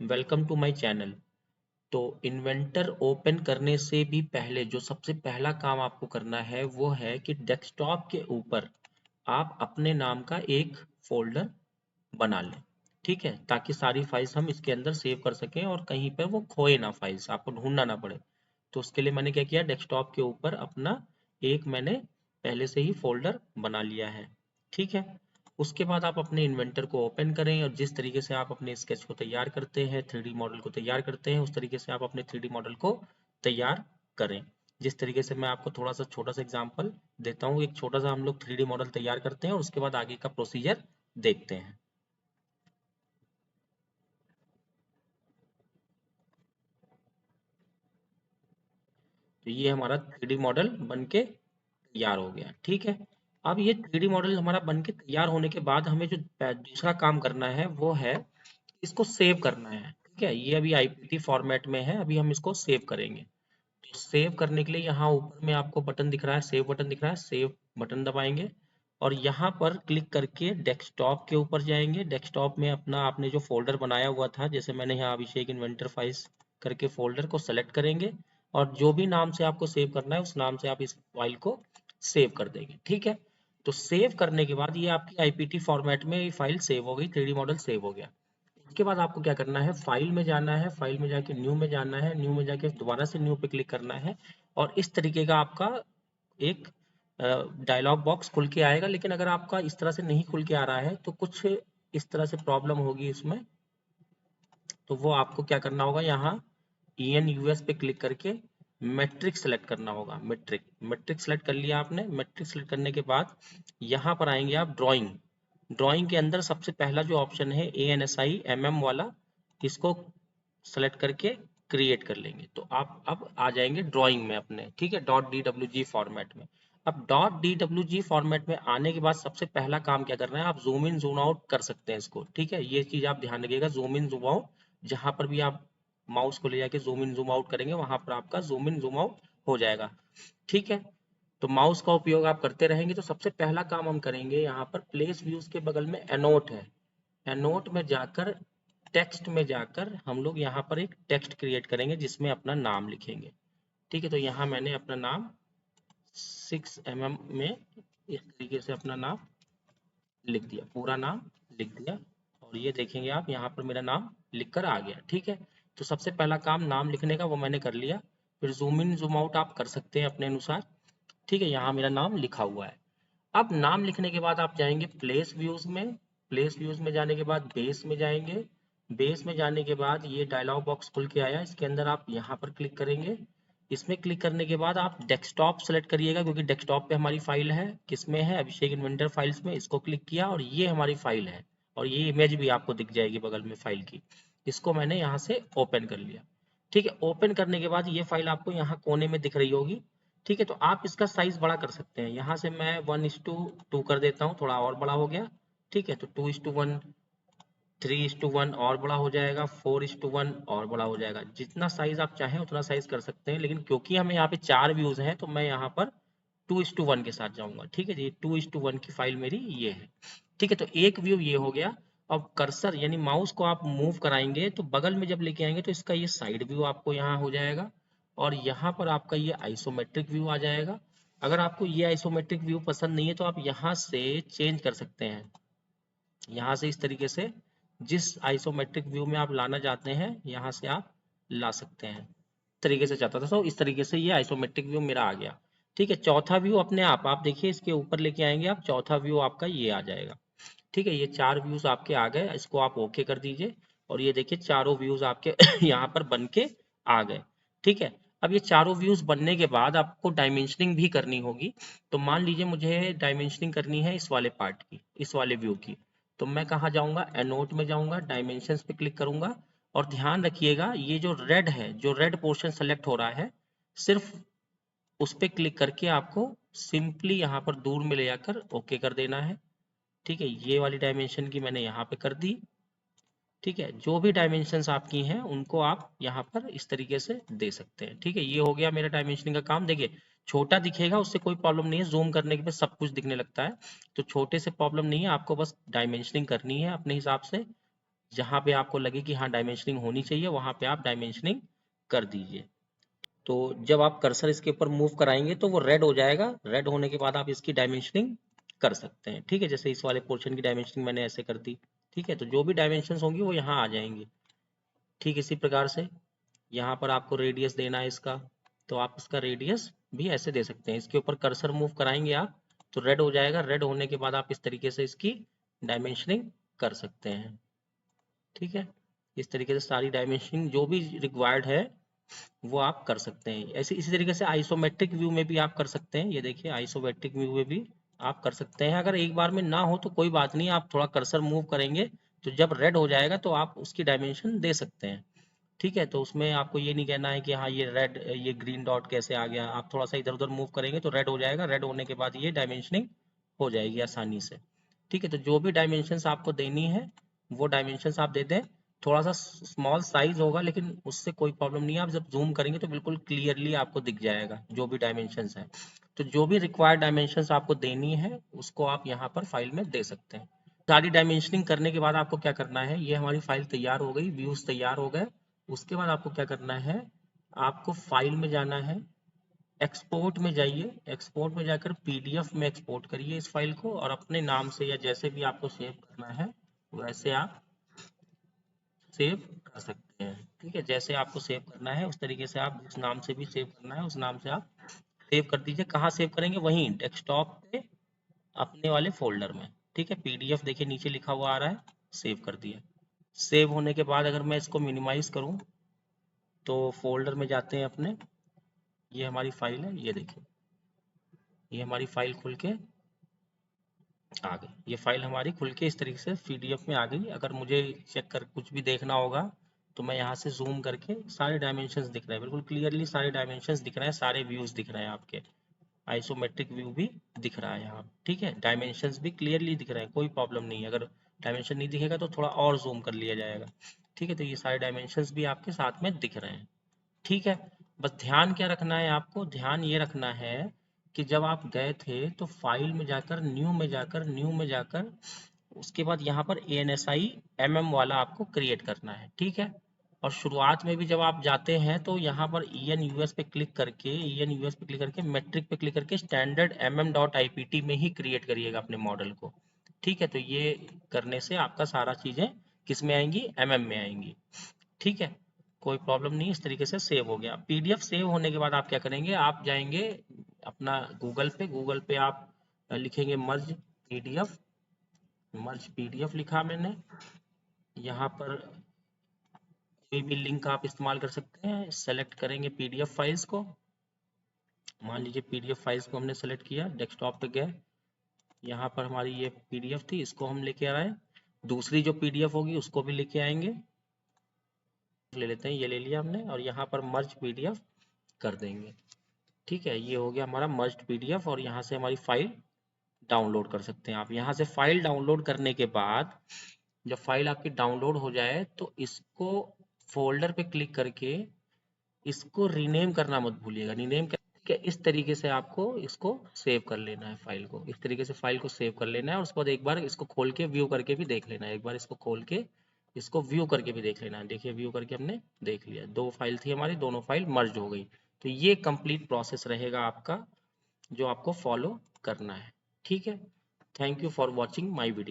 Welcome to my channel. तो inventor open करने से भी पहले जो सबसे पहला काम आपको करना है वो है कि डेस्कटॉप के ऊपर आप अपने नाम का एक फोल्डर बना लें। ठीक है, ताकि सारी फाइल्स हम इसके अंदर सेव कर सकें और कहीं पर वो खोए ना, फाइल्स आपको ढूंढना ना पड़े। तो उसके लिए मैंने क्या किया, डेस्कटॉप के ऊपर अपना एक मैंने पहले से ही फोल्डर बना लिया है। ठीक है, उसके बाद आप अपने इन्वेंटर को ओपन करें और जिस तरीके से आप अपने स्केच को तैयार करते हैं, 3D मॉडल को तैयार करते हैं, उस तरीके से आप अपने 3D मॉडल को तैयार करें। जिस तरीके से मैं आपको थोड़ा सा छोटा सा एग्जांपल देता हूँ, एक छोटा सा हम लोग 3D मॉडल तैयार करते हैं और उसके बाद आगे का प्रोसीजर देखते हैं। तो ये हमारा 3D मॉडल बन के तैयार हो गया। ठीक है, अब ये 3D मॉडल हमारा बन के तैयार होने के बाद हमें जो दूसरा काम करना है वो है इसको सेव करना है। ठीक है, ये अभी आईपीटी फॉर्मेट में है, अभी हम इसको सेव करेंगे। तो सेव करने के लिए यहाँ ऊपर में आपको बटन दिख रहा है, सेव बटन दिख रहा है, सेव बटन दबाएंगे और यहाँ पर क्लिक करके डेस्कटॉप के ऊपर जाएंगे। डेस्कटॉप में अपना आपने जो फोल्डर बनाया हुआ था, जैसे मैंने यहाँ अभिषेक इन्वेंटर फाइल्स करके फोल्डर को सेलेक्ट करेंगे और जो भी नाम से आपको सेव करना है उस नाम से आप इस फाइल को सेव कर देंगे। ठीक है, तो सेव करने के बाद ये आपकी आईपीटी फॉर्मेट में ये फाइल सेव हो गई, 3D मॉडल सेव हो गया। उसके बाद आपको क्या करना है, फाइल में जाना है, फाइल में जाके न्यू में जाना है, न्यू में जाके दोबारा से न्यू पे क्लिक करना है और इस तरीके का आपका एक डायलॉग बॉक्स खुल के आएगा। लेकिन अगर आपका इस तरह से नहीं खुल के आ रहा है तो कुछ इस तरह से प्रॉब्लम होगी इसमें। तो वो आपको क्या करना होगा, यहाँ ENUS पे क्लिक करके मैट्रिक सेलेक्ट करना होगा। मैट्रिक मैट्रिक सेलेक्ट कर लिया आपने। मैट्रिक सेलेक्ट करने के बाद यहाँ पर आएंगे आप ड्राइंग। ड्राइंग के अंदर सबसे पहला जो ऑप्शन है ANSI MM वाला, इसको सेलेक्ट करके क्रिएट कर लेंगे। तो आप अब आ जाएंगे ड्राइंग में अपने। ठीक है, .dwg फॉर्मेट में। अब .dwg फॉर्मेट में आने के बाद सबसे पहला काम क्या करना है, आप जूम इन जूम आउट कर सकते हैं इसको। ठीक है, ये चीज आप ध्यान रखिएगा, जूम इन जूम आउट जहां पर भी आप माउस को ले जाके जूम इन जूम आउट करेंगे वहां पर आपका जूम इन जूम आउट हो जाएगा। ठीक है, तो माउस का उपयोग आप करते रहेंगे। तो सबसे पहला काम हम करेंगे, यहाँ पर प्लेस व्यूज के बगल में एनोट है, एनोट में जाकर टेक्स्ट में जाकर हम लोग यहाँ पर एक टेक्स्ट क्रिएट करेंगे जिसमें अपना नाम लिखेंगे। ठीक है, तो यहाँ मैंने अपना नाम 6 mm में इस तरीके से अपना नाम लिख दिया, पूरा नाम लिख दिया और ये देखेंगे आप यहाँ पर मेरा नाम लिखकर आ गया। ठीक है, तो सबसे पहला काम नाम लिखने का वो मैंने कर लिया। फिर जूम इन जूम आउट आप कर सकते हैं अपने अनुसार। ठीक है, यहाँ मेरा नाम लिखा हुआ है। अब नाम लिखने के बाद आप जाएंगे प्लेस व्यूज में। प्लेस व्यूज में जाने के बाद बेस में जाएंगे। बेस में जाने के बाद ये डायलॉग बॉक्स खुल के आया, इसके अंदर आप यहाँ पर क्लिक करेंगे। इसमें क्लिक करने के बाद आप डेस्कटॉप सेलेक्ट करिएगा, क्योंकि डेस्कटॉप पे हमारी फाइल है, किसमें है, अभिषेक इन्वेंटर फाइल्स में। इसको क्लिक किया और ये हमारी फाइल है और ये इमेज भी आपको दिख जाएगी बगल में फाइल की। इसको मैंने यहाँ से ओपन कर लिया। ठीक है, ओपन करने के बाद ये फाइल आपको यहाँ कोने में दिख रही होगी। ठीक है, तो आप इसका साइज बड़ा कर सकते हैं। यहाँ से मैं 1:2 कर देता हूँ, थोड़ा और बड़ा हो गया। ठीक है, तो 2:1, 3:1 और बड़ा हो जाएगा, 4:1 और बड़ा हो जाएगा। जितना साइज आप चाहें उतना साइज कर सकते हैं, लेकिन क्योंकि हमें यहाँ पे 4 व्यूज हैं तो मैं यहाँ पर 2:1 के साथ जाऊंगा। ठीक है जी, 2:1 की फाइल मेरी ये है। ठीक है, तो एक व्यू ये हो गया। अब कर्सर यानी माउस को आप मूव कराएंगे तो बगल में जब लेके आएंगे तो इसका ये साइड व्यू आपको यहाँ हो जाएगा और यहाँ पर आपका ये आइसोमेट्रिक व्यू आ जाएगा। अगर आपको ये आइसोमेट्रिक व्यू पसंद नहीं है तो आप यहाँ से चेंज कर सकते हैं। यहाँ से इस तरीके से जिस आइसोमेट्रिक व्यू में आप लाना चाहते हैं यहाँ से आप ला सकते हैं। तरीके से चाहता था तो इस तरीके से ये आइसोमेट्रिक व्यू मेरा आ गया। ठीक है, चौथा व्यू अपने आप देखिए इसके ऊपर लेके आएंगे आप, चौथा व्यू आपका ये आ जाएगा। ठीक है, ये 4 व्यूज आपके आ गए, इसको आप ओके कर दीजिए और ये देखिए चारों व्यूज आपके यहाँ पर बन के आ गए। ठीक है, अब ये चारों व्यूज बनने के बाद आपको डायमेंशनिंग भी करनी होगी। तो मान लीजिए मुझे डायमेंशनिंग करनी है इस वाले पार्ट की, इस वाले व्यू की। तो मैं कहाँ जाऊंगा, एनोट में जाऊंगा, डायमेंशंस पे क्लिक करूंगा और ध्यान रखिएगा ये जो रेड है, जो रेड पोर्शन सेलेक्ट हो रहा है, सिर्फ उस पर क्लिक करके आपको सिंपली यहाँ पर दूर में ले जाकर ओके कर देना है। ठीक है, ये वाली डायमेंशन की मैंने यहाँ पे कर दी। ठीक है, जो भी डायमेंशंस आपकी हैं उनको आप यहाँ पर इस तरीके से दे सकते हैं। ठीक है, ये हो गया मेरा डायमेंशनिंग का काम। देखिए छोटा दिखेगा उससे कोई प्रॉब्लम नहीं है, जूम करने के बाद सब कुछ दिखने लगता है। तो छोटे से प्रॉब्लम नहीं है, आपको बस डायमेंशनिंग करनी है अपने हिसाब से। जहाँ पे आपको लगे कि हाँ डायमेंशनिंग होनी चाहिए वहाँ पे आप डायमेंशनिंग कर दीजिए। तो जब आप कर्सर इसके ऊपर मूव कराएंगे तो वो रेड हो जाएगा। रेड होने के बाद आप इसकी डायमेंशनिंग कर सकते हैं। ठीक है, जैसे इस वाले पोर्शन की डायमेंशनिंग मैंने ऐसे कर दी। ठीक है, तो जो भी डायमेंशंस होंगी वो यहाँ आ जाएंगी। ठीक इसी प्रकार से यहाँ पर आपको रेडियस देना है इसका, तो आप इसका रेडियस भी ऐसे दे सकते हैं। इसके ऊपर कर्सर मूव कराएंगे आप तो रेड हो जाएगा। रेड होने के बाद आप इस तरीके से इसकी डायमेंशनिंग कर सकते हैं। ठीक है, इस तरीके से सारी डायमेंशनिंग जो भी रिक्वायर्ड है वो आप कर सकते हैं। ऐसे इसी तरीके से आइसोमेट्रिक व्यू में भी आप कर सकते हैं। ये देखिए आइसोमेट्रिक व्यू में भी आप कर सकते हैं। अगर एक बार में ना हो तो कोई बात नहीं, आप थोड़ा कर्सर मूव करेंगे तो जब रेड हो जाएगा तो आप उसकी डायमेंशन दे सकते हैं। ठीक है, तो उसमें आपको ये नहीं कहना है कि हाँ ये रेड ये ग्रीन डॉट कैसे आ गया। आप थोड़ा सा इधर उधर मूव करेंगे तो रेड हो जाएगा। रेड होने के बाद ये डायमेंशनिंग हो जाएगी आसानी से। ठीक है, तो जो भी डायमेंशंस आपको देनी है वो डायमेंशंस आप दे दें। थोड़ा सा स्मॉल साइज होगा लेकिन उससे कोई प्रॉब्लम नहीं है। आप जब जूम करेंगे तो बिल्कुल क्लियरली आपको दिख जाएगा जो भी डायमेंशंस हैं। तो जो भी रिक्वायर्ड डायमेंशंस आपको देनी है उसको आप यहाँ पर फाइल में दे सकते हैं। सारी डायमेंशनिंग करने के बाद आपको क्या करना है, ये हमारी फाइल तैयार हो गई, व्यूज तैयार हो गए। उसके बाद आपको क्या करना है, आपको फाइल में जाना है, एक्सपोर्ट में जाइए। एक्सपोर्ट में जाकर पीडीएफ में एक्सपोर्ट करिए इस फाइल को और अपने नाम से या जैसे भी आपको सेव करना है वैसे आप सेव कर सकते हैं। ठीक है, जैसे आपको सेव करना है उस तरीके से आप जिस नाम से भी सेव करना है उस नाम से आप सेव कर दीजिए। कहाँ सेव करेंगे, वहीं डेस्कटॉप पे अपने वाले फोल्डर में। ठीक है, पीडीएफ देखिए नीचे लिखा हुआ आ रहा है, सेव कर दिया। सेव होने के बाद अगर मैं इसको मिनिमाइज करूं तो फोल्डर में जाते हैं अपने, ये हमारी फाइल है, ये देखिए ये हमारी फाइल खुल के आ गई। ये फाइल हमारी खुल के इस तरीके से पीडीएफ में आ गई। अगर मुझे चेक कर कुछ भी देखना होगा तो मैं यहाँ से जूम करके सारे डायमेंशंस दिख रहे हैं, बिल्कुल क्लियरली सारे डायमेंशंस दिख रहे हैं, सारे व्यूज दिख रहे हैं आपके। आइसोमेट्रिक व्यू भी दिख रहा है यहाँ। ठीक है, डायमेंशंस भी क्लियरली दिख रहे हैं, कोई प्रॉब्लम नहीं है। अगर डायमेंशन नहीं दिखेगा तो थोड़ा और जूम कर लिया जाएगा। ठीक है, तो ये सारे डायमेंशंस भी आपके साथ में दिख रहे हैं। ठीक है, बस ध्यान क्या रखना है, आपको ध्यान ये रखना है कि जब आप गए थे तो फाइल में जाकर न्यू में जाकर उसके बाद यहाँ पर ANSI mm वाला आपको क्रिएट करना है। ठीक है, और शुरुआत में भी जब आप जाते हैं तो यहाँ पर ENUS पे क्लिक करके मेट्रिक पे क्लिक करके स्टैंडर्ड mm.ipt में ही क्रिएट करिएगा अपने मॉडल को। ठीक है, तो ये करने से आपका सारा चीजें किस में आएंगी, MM में आएंगी। ठीक है, कोई प्रॉब्लम नहीं, इस तरीके से सेव हो गया। पीडीएफ सेव होने के बाद आप क्या करेंगे, आप जाएंगे अपना गूगल पे आप लिखेंगे मर्ज पीडीएफ लिखा मैंने। यहाँ पर कोई भी लिंक आप इस्तेमाल कर सकते हैं। सेलेक्ट करेंगे पीडीएफ फाइल्स को। मान लीजिए पीडीएफ फाइल्स को हमने सेलेक्ट किया, डेस्कटॉप पे गए, यहाँ पर हमारी ये पीडीएफ थी, इसको हम लेके आ रहे हैं। दूसरी जो पीडीएफ होगी उसको भी लेके आएंगे, ले लेते हैं, ये ले लिया हमने और यहाँ पर मर्ज पीडीएफ कर देंगे। ठीक है, ये हो गया हमारा मर्ज्ड पीडीएफ और यहाँ से हमारी फाइल डाउनलोड कर सकते हैं आप। यहाँ से फाइल डाउनलोड करने के बाद जब फाइल आपकी डाउनलोड हो जाए तो इसको फोल्डर पे क्लिक करके इसको रीनेम करना मत भूलिएगा। रीनेम करके इस तरीके से आपको इसको सेव कर लेना है, फाइल को इस तरीके से फाइल को सेव कर लेना है और उसके बाद एक बार इसको खोल के व्यू करके भी देख लेना है। एक बार इसको खोल के इसको व्यू करके भी देख लेना है। देखिए व्यू करके हमने देख लिया, दो फाइल थी हमारी, दोनों फाइल मर्ज हो गई। तो ये कंप्लीट प्रोसेस रहेगा आपका जो आपको फॉलो करना है। ठीक है, thank you for watching my video.